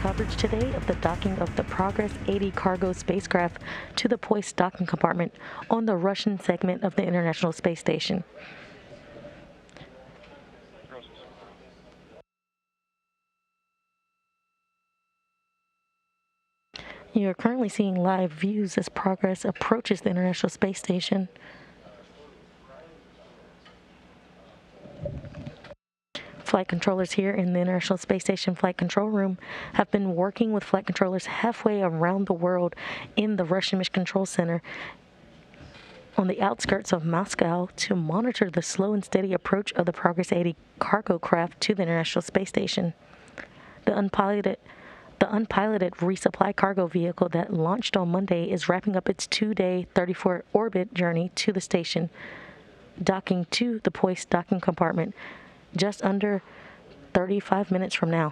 coverage today of the docking of the Progress 80 cargo spacecraft to the Poisk docking compartment on the Russian segment of the International Space Station. You are currently seeing live views as Progress approaches the International Space Station. Flight controllers here in the International Space Station Flight Control Room have been working with flight controllers halfway around the world in the Russian Mission Control Center on the outskirts of Moscow to monitor the slow and steady approach of the Progress 80 cargo craft to the International Space Station. The unpiloted resupply cargo vehicle that launched on Monday is wrapping up its 2-day 34-orbit journey to the station, docking to the Poisk docking compartment just under 35 minutes from now.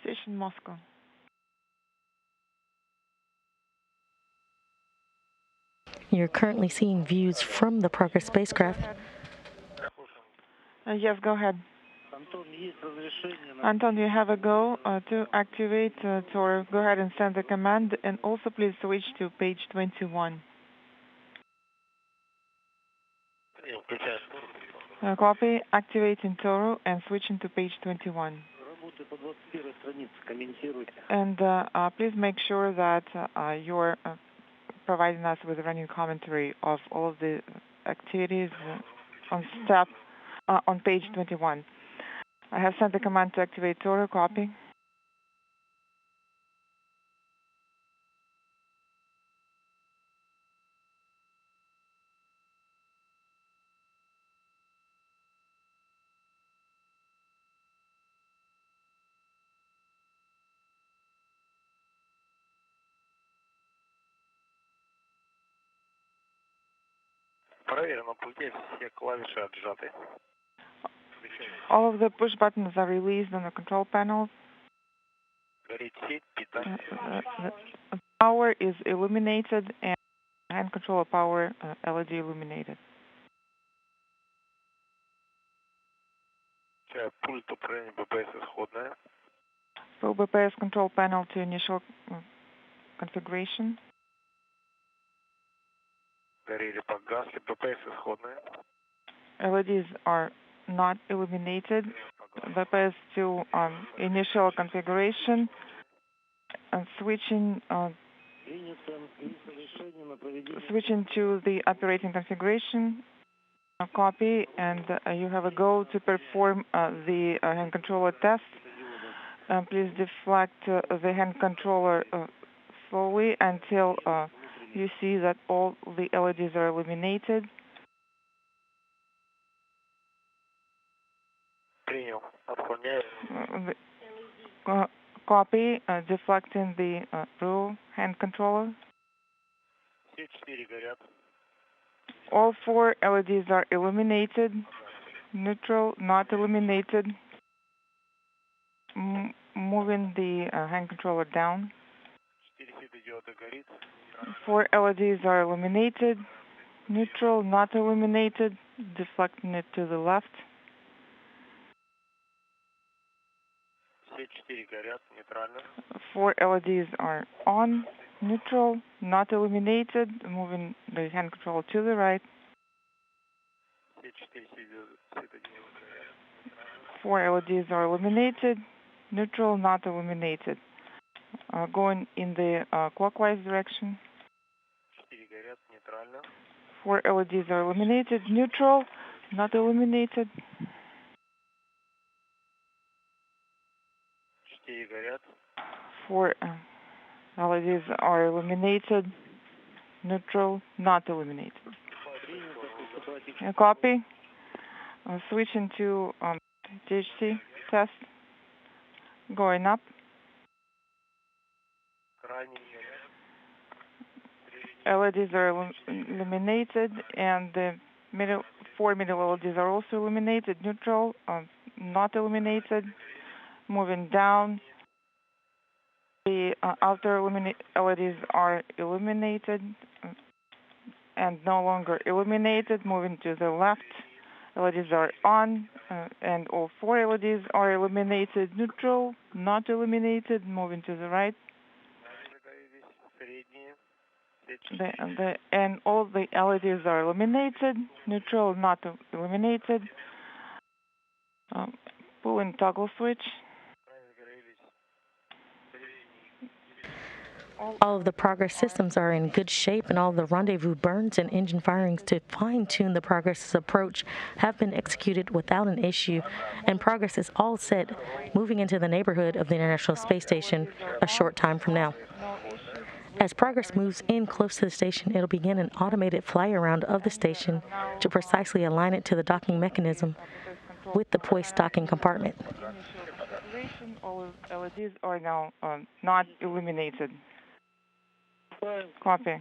Station Moscow. You're currently seeing views from the Progress spacecraft. Yes, go ahead. Anton, you have a go to activate Tor. Go ahead and send the command, and also please switch to page 21. Copy, activating Toro and switching to page 21. And please make sure that you're providing us with running commentary of all of the activities on page 21. I have sent the command to activate Toro. Copy. All of the push buttons are released on the control panel. The power is illuminated and hand controller power LED illuminated. Pull BPS control panel to initial configuration. LEDs are not illuminated. BPS to initial configuration and switching to the operating configuration. Copy, and you have a go to perform the hand controller test. Please deflect the hand controller slowly until you see that all the LEDs are illuminated. Copy, deflecting the rule hand controller. All 4 LEDs are illuminated, neutral, not illuminated. Moving the hand controller down. 4 LEDs are illuminated, neutral, not illuminated, deflecting it to the left. 4 LEDs are on, neutral, not illuminated, moving the hand controller to the right. 4 LEDs are illuminated, neutral, not illuminated. Going in the clockwise direction. 4 LEDs are illuminated, neutral, not illuminated. 4 LEDs are illuminated, neutral, not illuminated. Copy. Switching to THC test. Going up. LEDs are illuminated, and the four middle LEDs are also illuminated. Neutral, not illuminated. Moving down, the outer LEDs are illuminated and no longer illuminated. Moving to the left, LEDs are on, and all four LEDs are illuminated. Neutral, not illuminated. Moving to the right. And all the LEDs are illuminated. Neutral, not illuminated. Pulling toggle switch. All of the Progress systems are in good shape, and all of the rendezvous burns and engine firings to fine-tune the Progress's approach have been executed without an issue, and Progress is all set, moving into the neighborhood of the International Space Station a short time from now. As Progress moves in close to the station, it'll begin an automated fly-around of the station to precisely align it to the docking mechanism with the Poisk docking compartment. All LEDs are now not illuminated. Copy.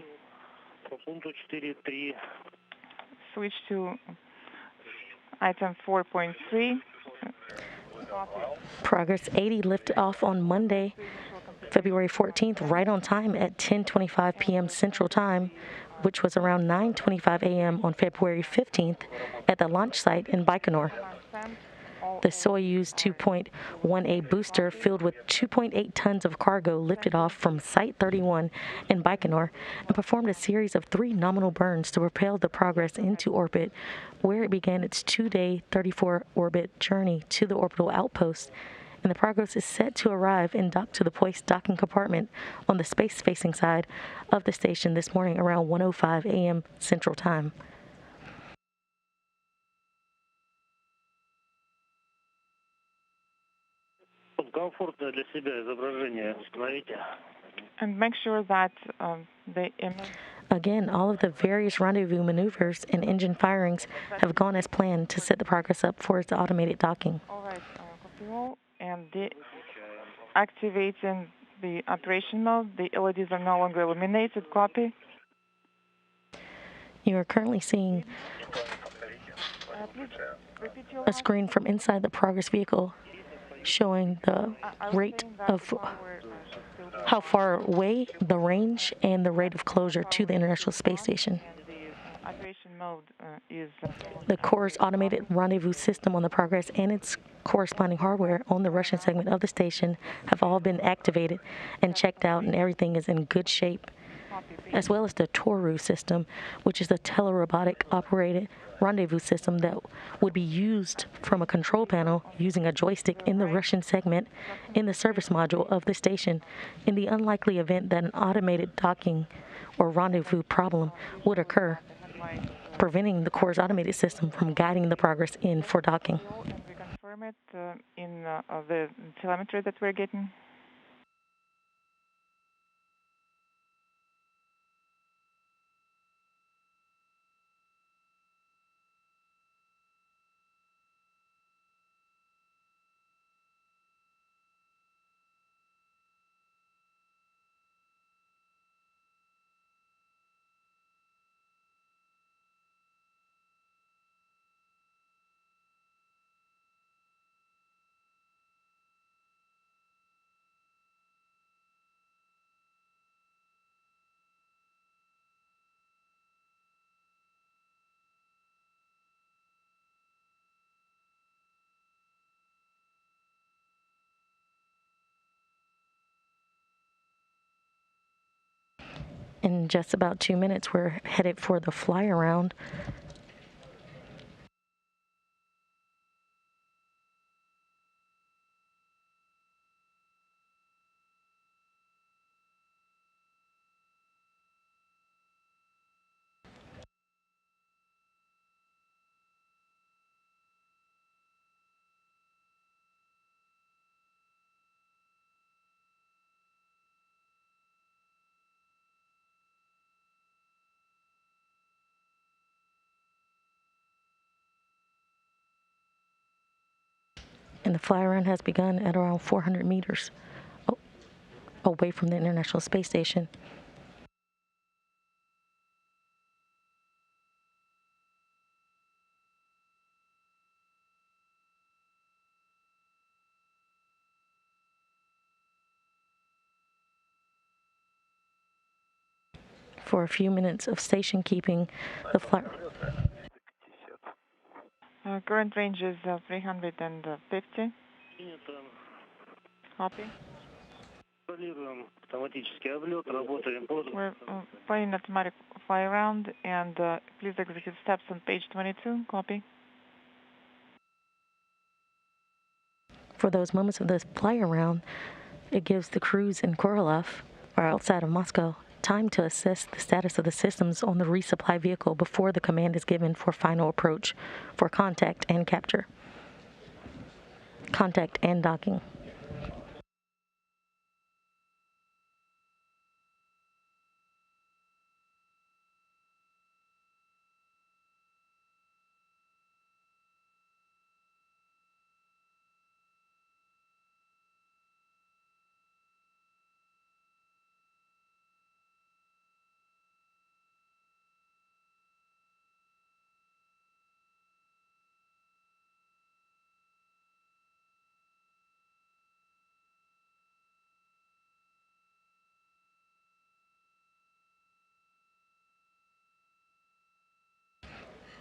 Switch to item 4.3. Progress 80 lifted off on Monday, February 14th, right on time at 10:25 p.m. Central Time, which was around 9:25 a.m. on February 15th at the launch site in Baikonur. The Soyuz 2.1A booster filled with 2.8 tons of cargo lifted off from Site 31 in Baikonur and performed a series of 3 nominal burns to propel the Progress into orbit, where it began its 2-day 34-orbit journey to the orbital outpost. And the Progress is set to arrive and dock to the Poisk docking compartment on the space-facing side of the station this morning around 1:05 a.m. Central Time. And make sure that the Again, all of the various rendezvous maneuvers and engine firings have gone as planned to set the Progress up for its automated docking. All right, copy all. And activating the operation mode. The LEDs are no longer illuminated. Copy. You are currently seeing a screen from inside the Progress vehicle showing the rate of how far away, the range, and the rate of closure to the International Space Station. Operation mode is The Core's automated rendezvous system on the Progress and its corresponding hardware on the Russian segment of the station have all been activated and checked out, and everything is in good shape, as well as the Toru system, which is a telerobotic operated rendezvous system that would be used from a control panel using a joystick in the Russian segment in the service module of the station in the unlikely event that an automated docking or rendezvous problem would occur, preventing the Core's automated system from guiding the Progress in for docking. and we confirm it in the telemetry that we're getting. In just about 2 minutes, we're headed for the fly around. And the fly around has begun at around 400 meters away from the International Space Station. for a few minutes of station keeping. The flyer. Current range is 350. Copy. We're planning automatic fly around, and please execute steps on page 22. Copy. For those moments of the fly around, it gives the crews in Korolev, or outside of Moscow, time to assess the status of the systems on the resupply vehicle before the command is given for final approach for contact and capture. Contact and docking.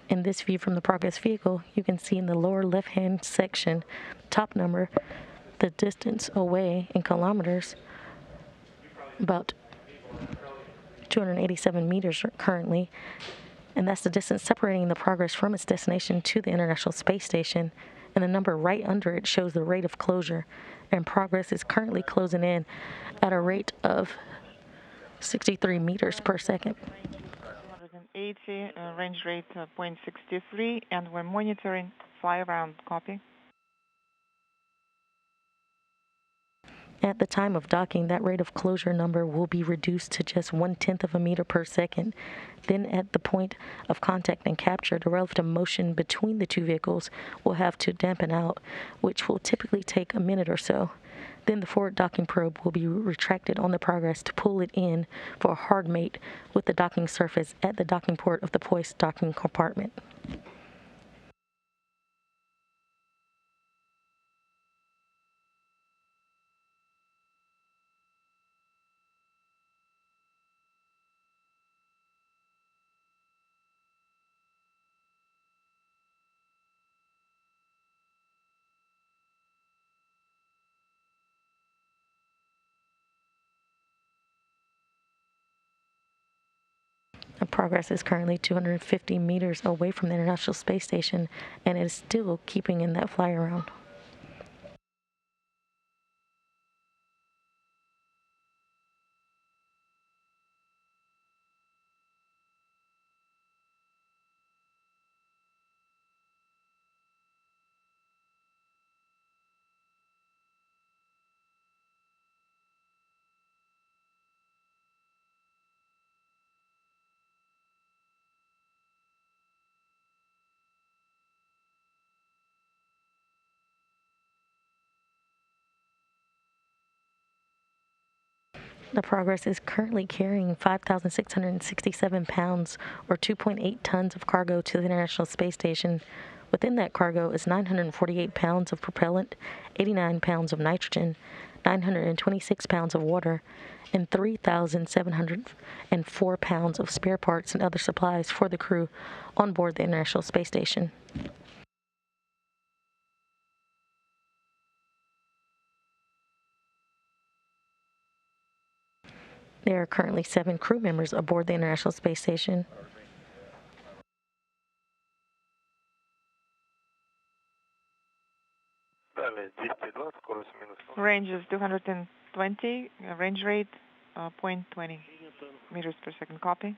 In this view from the Progress vehicle, you can see in the lower left-hand section, top number, the distance away in kilometers, about 287 meters currently, and that's the distance separating the Progress from its destination to the International Space Station, and the number right under it shows the rate of closure, and Progress is currently closing in at a rate of 63 meters per second. 280, range rate 0.63, and we're monitoring fly around. Copy. At the time of docking, that rate of closure number will be reduced to just 1/10 of a meter per second. Then at the point of contact and capture, the relative motion between the two vehicles will have to dampen out, which will typically take a minute or so. Then the forward docking probe will be retracted on the Progress to pull it in for a hard mate with the docking surface at the docking port of the Poisk docking compartment. The Progress is currently 250 meters away from the International Space Station, and it is still keeping in that fly around. The Progress is currently carrying 5,667 pounds, or 2.8 tons of cargo to the International Space Station. Within that cargo is 948 pounds of propellant, 89 pounds of nitrogen, 926 pounds of water, and 3,704 pounds of spare parts and other supplies for the crew on board the International Space Station. There are currently 7 crew members aboard the International Space Station. Range is 220, range rate 0.20 meters per second. Copy.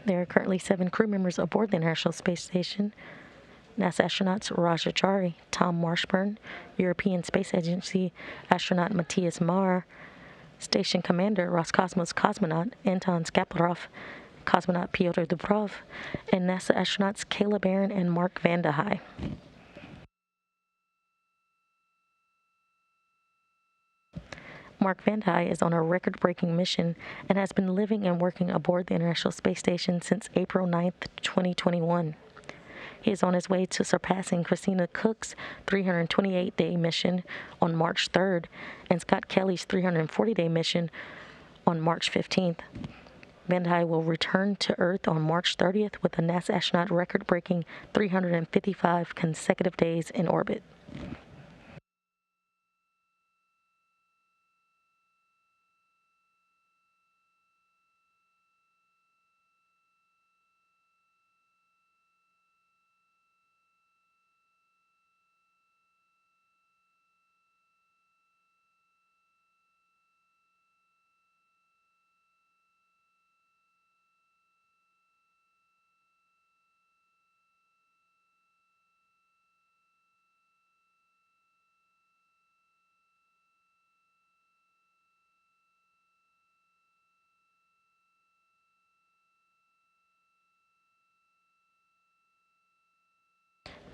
There are currently 7 crew members aboard the International Space Station. NASA astronauts Raja Chari, Tom Marshburn, European Space Agency astronaut Matthias Mahr, Station Commander Roscosmos cosmonaut Anton Skaplerov, cosmonaut Pyotr Dubrov, and NASA astronauts Kayla Barron and Mark Vande Hei. Mark Vande Hei is on a record-breaking mission and has been living and working aboard the International Space Station since April 9, 2021. He is on his way to surpassing Christina Koch's 328-day mission on March 3rd and Scott Kelly's 340-day mission on March 15th. Vande Hei will return to Earth on March 30th with a NASA astronaut record-breaking 355 consecutive days in orbit.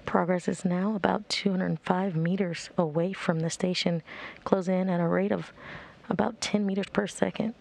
Progress is now about 205 meters away from the station, closing in at a rate of about 10 meters per second.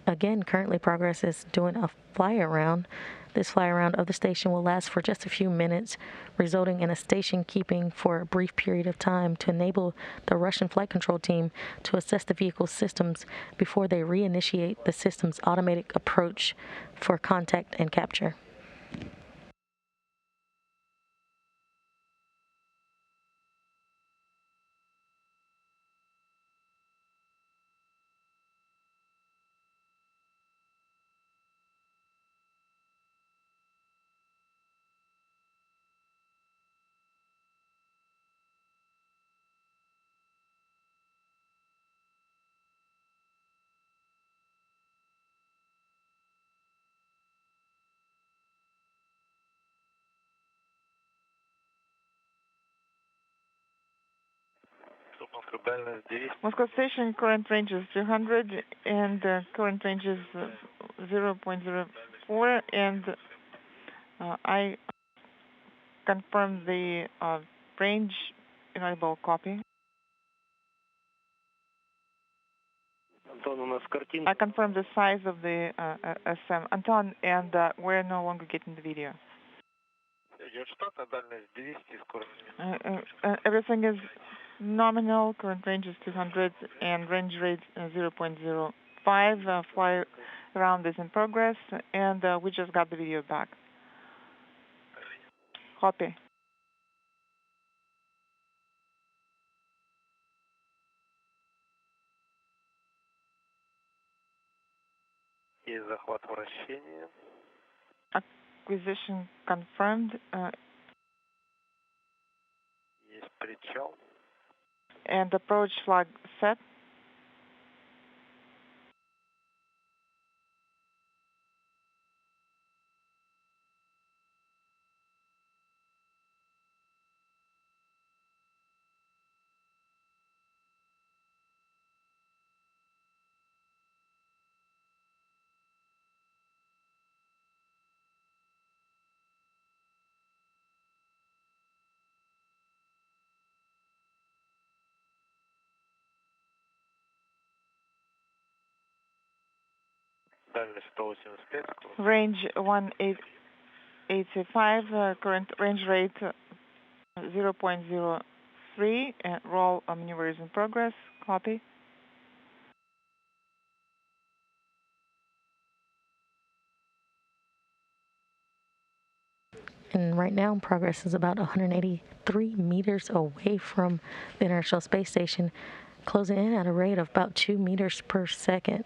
Again, currently Progress is doing a fly around. This fly around of the station will last for just a few minutes, resulting in a station keeping for a brief period of time to enable the Russian flight control team to assess the vehicle's systems before they reinitiate the system's automatic approach for contact and capture. Moscow Station current range is 200 and current range is 0.04, and I confirm the range enable copy. I confirm the size of the SM. Anton, and we're no longer getting the video. Everything is nominal. Current range is 200 and range rate 0.05. Fly around is in progress, and we just got the video back. Copy. Acquisition confirmed. And approach flag set. Range 1885, current range rate 0.03, and roll maneuver is in progress. Copy. And right now, Progress is about 183 meters away from the International Space Station, closing in at a rate of about 2 meters per second.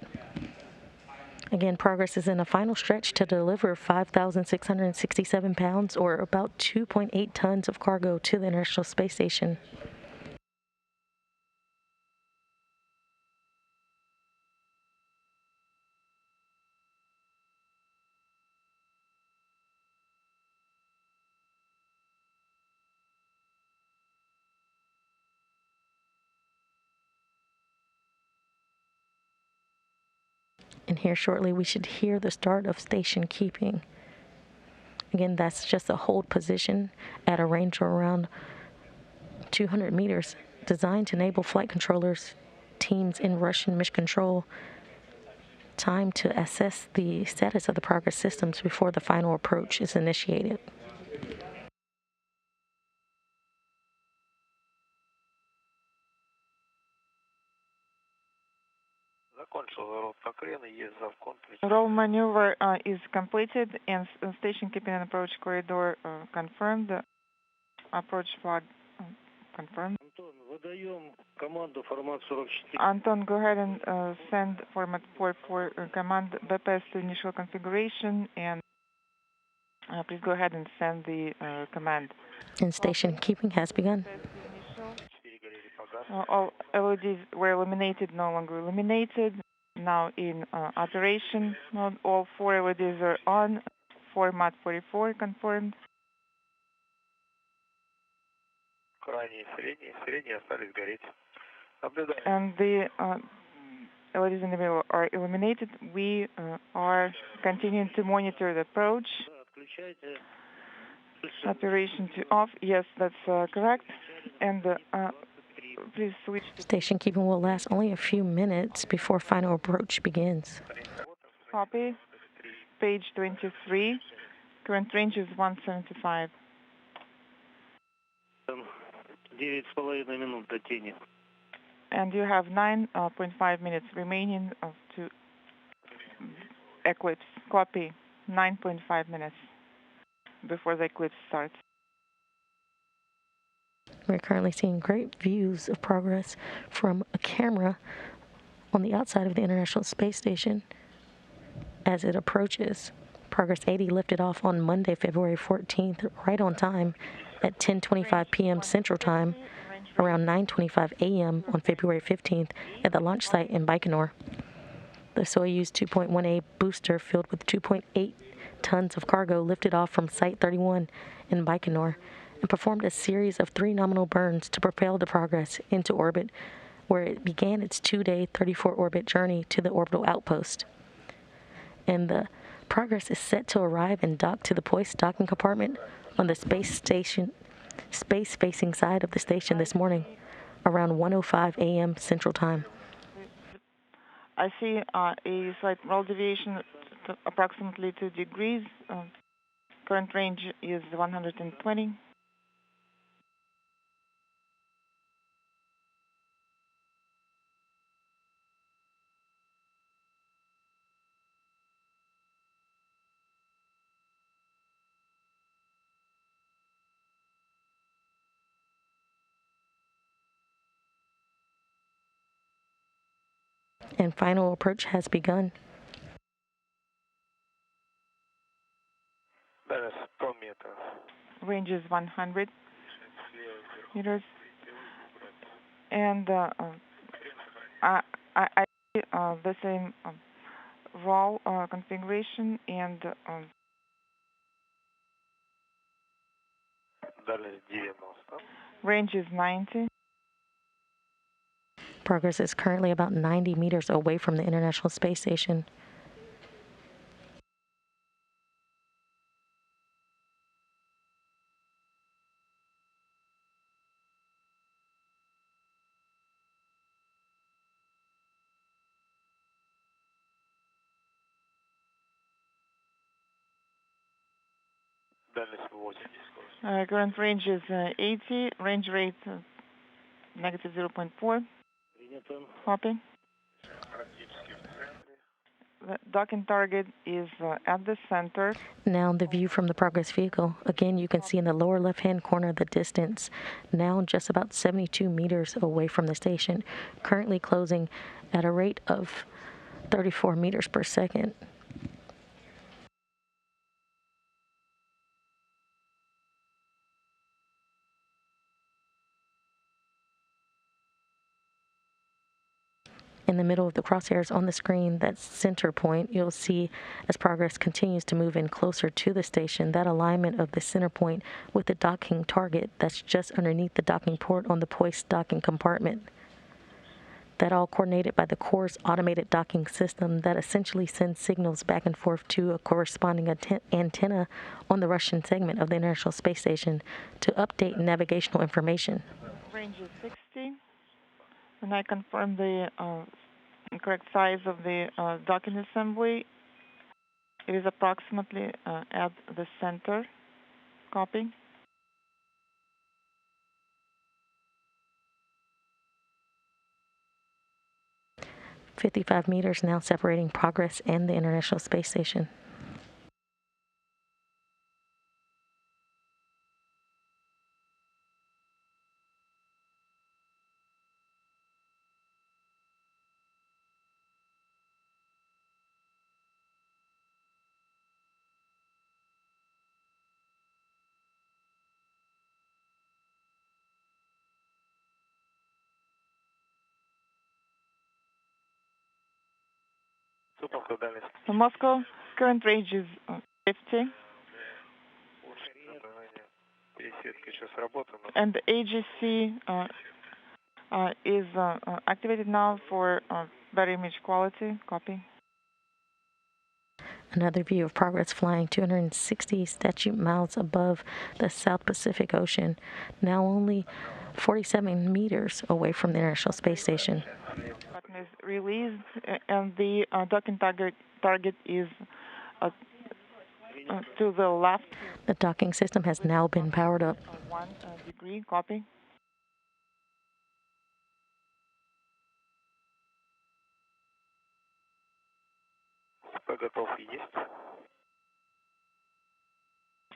Again, Progress is in a final stretch to deliver 5,667 pounds, or about 2.8 tons of cargo to the International Space Station. And here shortly, we should hear the start of station keeping. Again, that's just a hold position at a range of around 200 meters, designed to enable flight controllers teams in Russian mission control time to assess the status of the Progress systems before the final approach is initiated. Roll maneuver is completed and station keeping and approach corridor confirmed. Approach flag confirmed. Anton, go ahead and send format 44 command bypass to initial configuration, and please go ahead and send the command. And station keeping has begun. All LEDs were illuminated, no longer illuminated. Now in operation mode, all 4 LEDs are on. Format 44 confirmed. And the LEDs in the middle are illuminated. We are continuing to monitor the approach. Operation to off. Yes, that's correct. And please switch to Station keeping will last only a few minutes before final approach begins. copy. Page 23. Current range is 175. And you have 9.5 minutes remaining to eclipse. Copy. 9.5 minutes before the eclipse starts. We're currently seeing great views of Progress from a camera on the outside of the International Space Station as it approaches. Progress 80 lifted off on Monday, February 14th, right on time at 10:25 p.m. Central Time, around 9:25 a.m. on February 15th at the launch site in Baikonur. The Soyuz 2.1A booster filled with 2.8 tons of cargo lifted off from Site 31 in Baikonur and performed a series of 3 nominal burns to propel the Progress into orbit, where it began its 2-day 34-orbit journey to the orbital outpost. And the Progress is set to arrive and dock to the Poisk docking compartment on the space-facing side of the station this morning, around 1:05 a.m. Central Time. I see a slight roll deviation to approximately 2 degrees. Current range is 120. And final approach has begun. Range is 100 meters. And I see the same roll configuration, and range is 90. Progress is currently about 90 meters away from the International Space Station. Current range is 80. Range rate negative 0.4. Copy. The docking target is at the center. Now the view from the Progress vehicle. Again, you can see in the lower left-hand corner the distance, now just about 72 meters away from the station, currently closing at a rate of 34 meters per second. In the middle of the crosshairs on the screen, that center point, you'll see as Progress continues to move in closer to the station, that alignment of the center point with the docking target that's just underneath the docking port on the Poisk docking compartment. That all coordinated by the core's automated docking system that essentially sends signals back and forth to a corresponding antenna on the Russian segment of the International Space Station to update navigational information. Range is 60. When I confirm the correct size of the docking assembly, it is approximately at the center. Copy. 55 meters now separating Progress and the International Space Station. So Moscow, current range is 50. And the AGC is activated now for better image quality. Copy. Another view of Progress flying 260 statute miles above the South Pacific Ocean, now only 47 meters away from the International Space Station. Button is released, and the docking target is to the left. The docking system has now been powered up. 1 degree. Copy.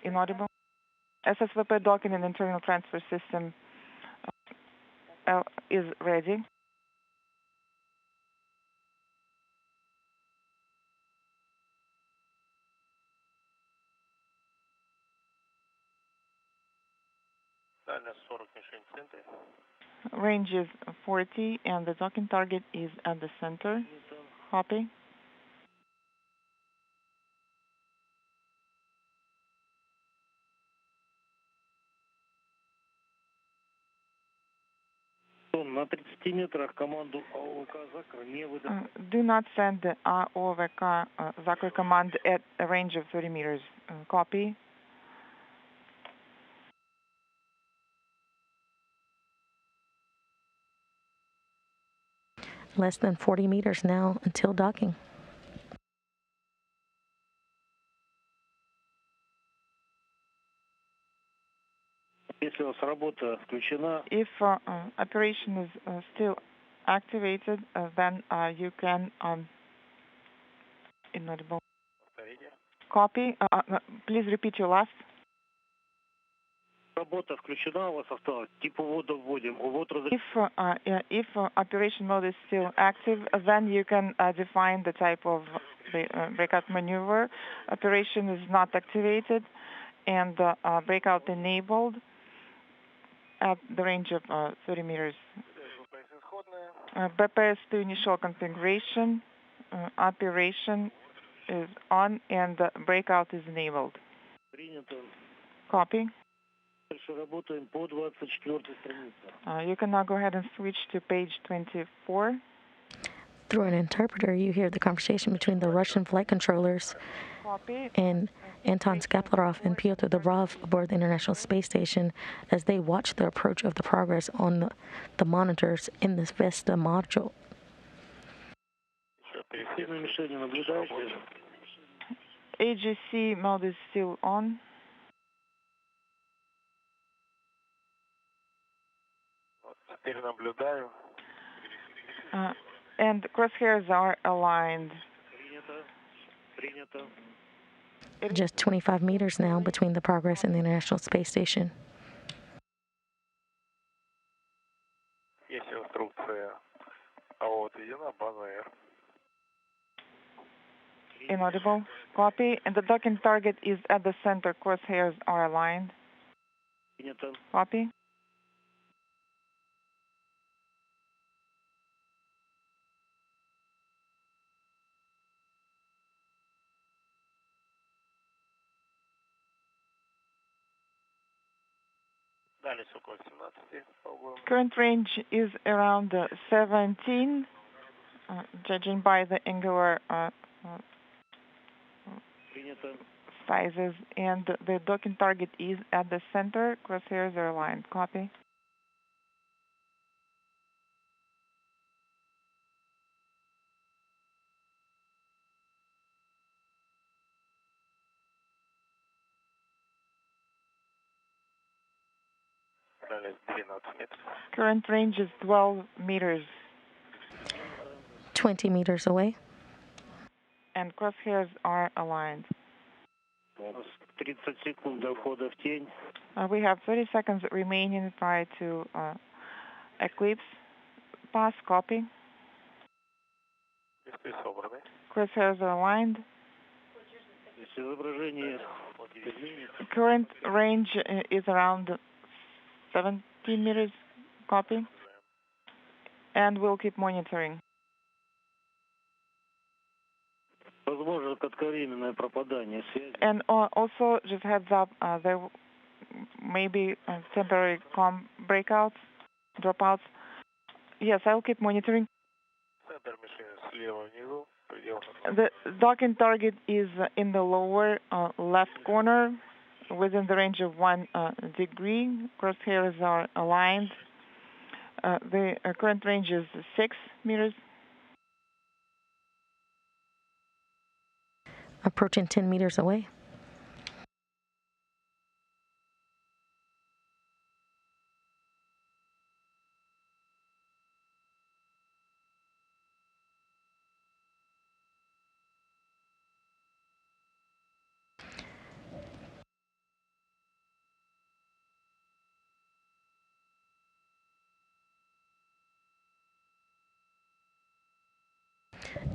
Inaudible. SSVP docking and internal transfer system is ready. Range is 40, and the docking target is at the center. Copy. Do not send the AOVK Zakr command at a range of 30 meters. Copy. Less than 40 meters now until docking. If operation is still activated, then you can inaudible. Copy. Please repeat your last. If operation mode is still active, then you can define the type of the breakout maneuver. Operation is not activated and breakout enabled at the range of 30 meters. BPS to initial configuration. Operation is on and breakout is enabled. Copy. You can now go ahead and switch to page 24. Through an interpreter, you hear the conversation between the Russian flight controllers and Anton Skaplarov and Pyotr Dobrov aboard the International Space Station as they watch the approach of the Progress on the monitors in this Vesta module. AGC mode is still on. And crosshairs are aligned. Just 25 meters now between the Progress and the International Space Station. Есть инструкция. А вот введена база R. Inaudible. Copy. And the docking target is at the center. Crosshairs are aligned. Copy. Дальше около 17 по углам. Current range is around 17, judging by the angular sizes. And the docking target is at the center. Crosshairs are aligned. Copy. Далее 12 метров. Current range is 12 meters. 20 meters away. And crosshairs are aligned. 30 секунд до входа в тень. We have 30 seconds remaining prior to eclipse. Pass. Copy. Листы собраны. Crosshairs are aligned. Если изображение Current range is around 17 meters. Copy. And we'll keep monitoring. возможно кратковременное пропадание связи. And also, just heads up, there may be temporary breakouts, dropouts. Yes, I'll keep monitoring. Центр мишени слева внизу. The docking target is in the lower left corner within the range of 1 degree. Crosshairs are aligned. The current range is 6 meters. Approaching 10 meters away.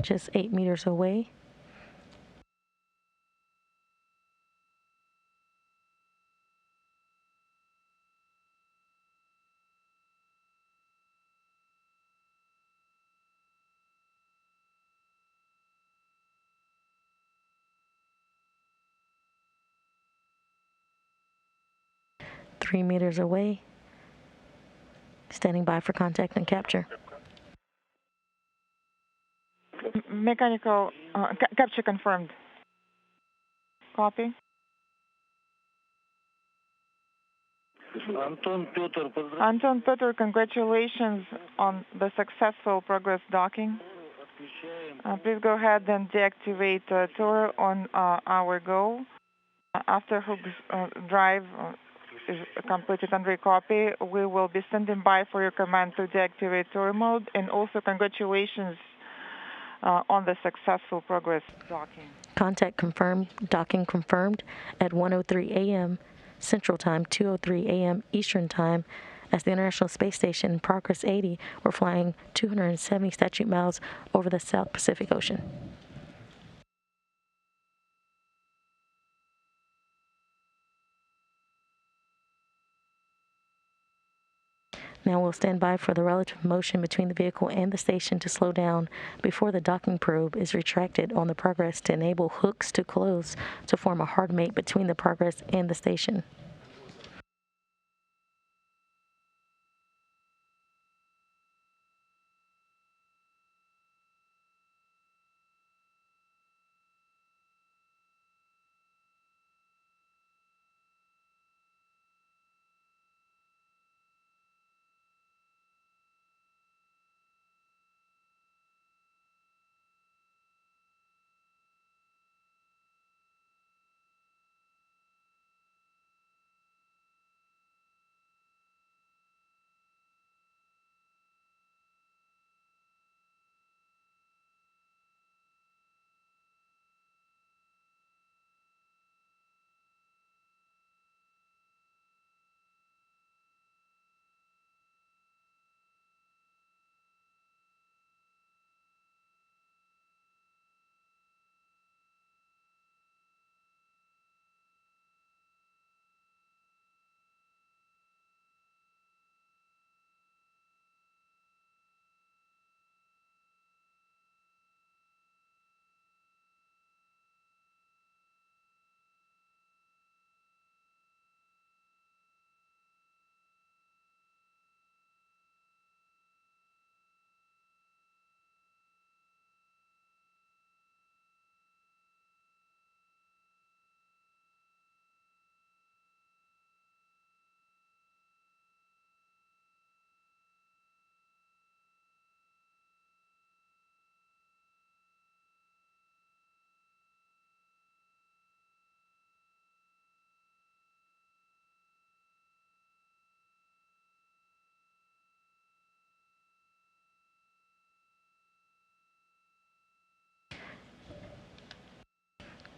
Just 8 meters away. Three meters away. Standing by for contact and capture. Mechanical capture confirmed. Copy. Anton Petr, congratulations on the successful Progress docking. Please go ahead and deactivate tour on our go. After Hook's drive is completed and recopy, we will be standing by for your command to deactivate tour mode. And also congratulations on the successful Progress docking. Contact confirmed, docking confirmed at 1:03 a.m. Central Time, 2:03 a.m. Eastern Time. As the International Space Station Progress 80, we're flying 270 statute miles over the South Pacific Ocean. Now we'll stand by for the relative motion between the vehicle and the station to slow down before the docking probe is retracted on the Progress to enable hooks to close to form a hard mate between the Progress and the station.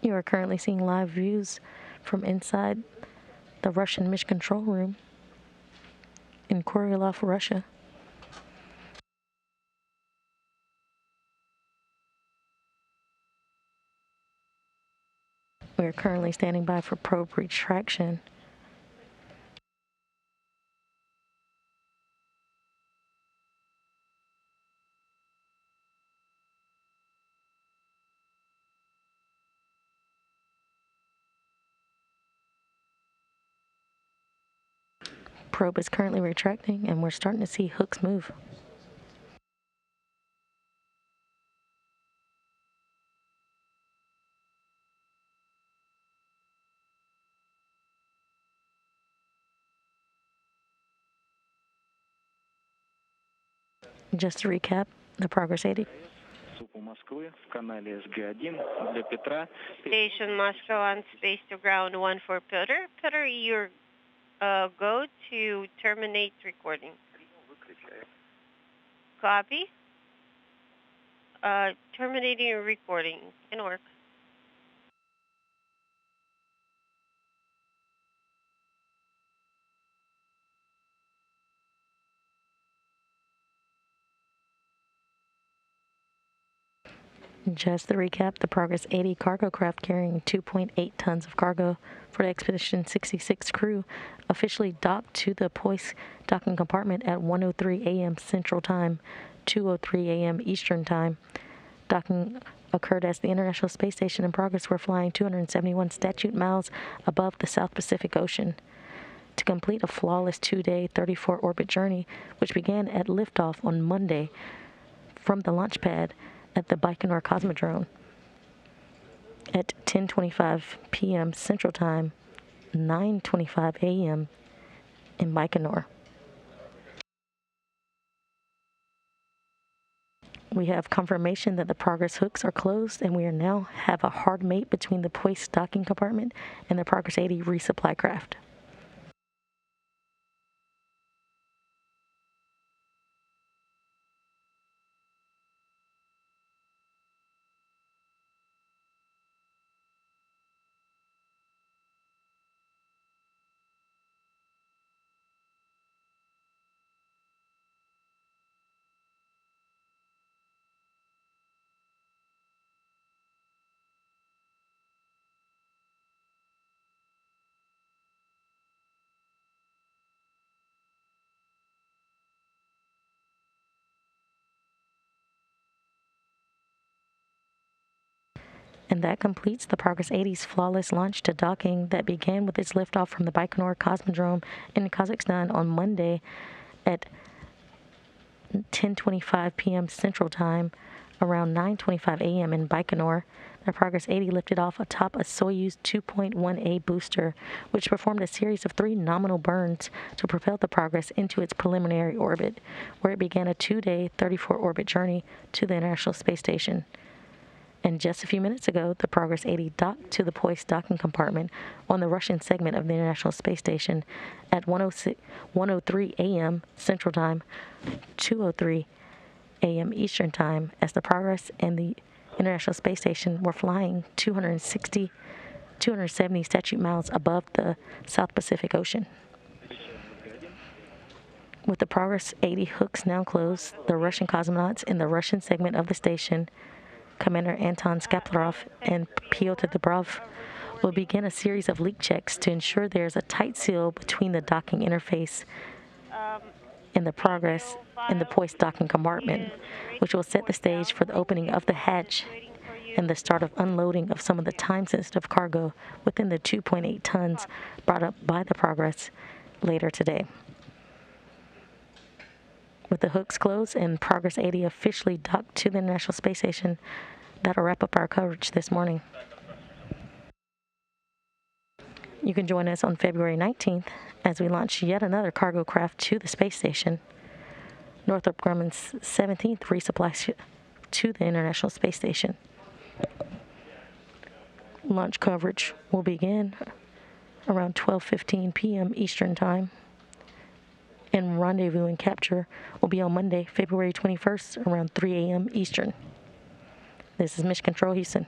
You are currently seeing live views from inside the Russian Mission Control Room in Koryolov, Russia. We are currently standing by for probe retraction. Probe is currently retracting, and we're starting to see hooks move. Just to recap, the Progress 80. Station Moscow on space to ground 1 for Peter. Peter, your go to terminate recording. Copy. Terminating your recording. Can work. Just to recap, the Progress 80 cargo craft carrying 2.8 tons of cargo for the Expedition 66 crew officially docked to the Poisk docking compartment at 1:03 a.m. Central Time, 2:03 a.m. Eastern Time. Docking occurred as the International Space Station and Progress were flying 271 statute miles above the South Pacific Ocean to complete a flawless 2-day 34-orbit journey, which began at liftoff on Monday from the launch pad at the Baikonur Cosmodrome at 10:25 p.m. Central Time, 9:25 a.m. in Baikonur. We have confirmation that the Progress hooks are closed, and we are now have a hard mate between the Poisk docking compartment and the Progress 80 resupply craft. And that completes the Progress 80's flawless launch to docking that began with its liftoff from the Baikonur Cosmodrome in Kazakhstan on Monday at 10:25 p.m. Central Time, around 9:25 a.m. in Baikonur. The Progress 80 lifted off atop a Soyuz 2.1A booster, which performed a series of 3 nominal burns to propel the Progress into its preliminary orbit, where it began a 2-day 34-orbit journey to the International Space Station. And just a few minutes ago, the Progress 80 docked to the Poisk docking compartment on the Russian segment of the International Space Station at 1:03 a.m. Central Time, 2:03 a.m. Eastern Time, as the Progress and the International Space Station were flying 270 statute miles above the South Pacific Ocean. With the Progress 80 hooks now closed, the Russian cosmonauts in the Russian segment of the station, Commander Anton Skaplarov and Pyotr Dobrov, will begin a series of leak checks to ensure there's a tight seal between the docking interface and the Progress and the Poisk docking compartment, which will set the stage for the opening of the hatch and the start of unloading of some of the time-sensitive cargo within the 2.8 tons brought up by the Progress later today. With the hooks closed and Progress 80 officially docked to the International Space Station, that'll wrap up our coverage this morning. You can join us on February 19th as we launch yet another cargo craft to the space station, Northrop Grumman's 17th resupply to the International Space Station. Launch coverage will begin around 12:15 p.m. Eastern Time, and rendezvous and capture will be on Monday, February 21st, around 3 a.m. Eastern. This is Mission Control Houston.